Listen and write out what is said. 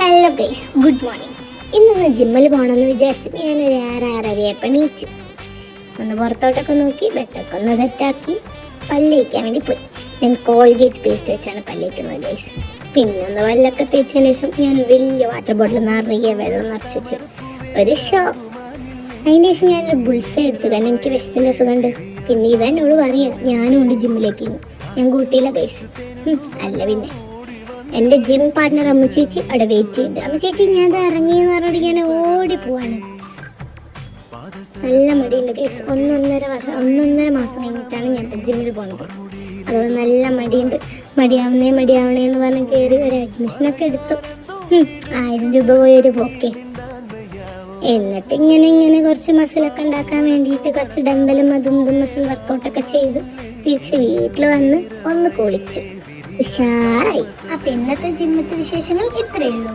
Hello guys, good morning. ഇന്നൊന്ന് ജിമ്മിൽ പോകണമെന്ന് വിചാരിച്ച് ഞാനൊരു 6:30 എണീച്ച് ഒന്ന് പുറത്തോട്ടൊക്കെ നോക്കി ബെഡൊക്കെ ഒന്ന് സെറ്റാക്കി പല്ലേക്കാൻ വേണ്ടി പോയി. ഞാൻ കോൾഗേറ്റ് പേസ്റ്റ് വെച്ചാണ് പല്ലേക്കുന്നത് ഗൈസ്. പിന്നെ ഒന്ന് പല്ലൊക്കെ തേച്ചതിന് ശേഷം ഞാൻ വലിയ വാട്ടർ ബോട്ടിൽ നിറയെ വെള്ളം നിറച്ച് വെച്ച് ഒരു ഷോ. അതിൻ്റെ ശേഷം ഞാനൊരു ബുൾസൈ അടിച്ചു, കാരണം എനിക്ക് വിശപ്പിൻ്റെ സുഖമുണ്ട്. പിന്നെ ഇവ എന്നോട് പറയാം ഞാനും ഉണ്ട് ജിമ്മിലേക്ക്. ഞാൻ കൂട്ടിയില്ല ഗൈസ്. അല്ല പിന്നെ എൻ്റെ ജിം പാർട്ട്ണർ അമ്മ ചേച്ചി അവിടെ വെയിറ്റ് ചെയ്യുന്നുണ്ട്. അമ്മ ചേച്ചി ഞാൻ ഇറങ്ങിയെന്ന് പറഞ്ഞിട്ട് ഞാൻ ഓടി പോവാണ്. നല്ല മടിയുണ്ട് കേസ്. ഒന്നൊന്നര മാസം കഴിഞ്ഞിട്ടാണ് ഞാൻ ജിമ്മിൽ പോകുന്നത്. അതുകൊണ്ട് നല്ല മടിയുണ്ട്. മടിയാവണേ എന്ന് പറഞ്ഞ് കയറി ഒരു അഡ്മിഷനൊക്കെ എടുത്തു. 1000 രൂപ പോയൊരു പോക്കേ. എന്നിട്ട് ഇങ്ങനെ കുറച്ച് മസിലൊക്കെ ഉണ്ടാക്കാൻ വേണ്ടിയിട്ട് കുറച്ച് ഡമ്പലും അതും മസിൽ വർക്കൗട്ടൊക്കെ ചെയ്ത് തിരിച്ച് വീട്ടിൽ വന്ന് ഒന്ന് കുളിച്ച് ഉഷാറായി. അപ്പൊ ഇന്നത്തെ ജിമ്മത്തെ വിശേഷങ്ങൾ ഇത്രയേ ഉള്ളൂ.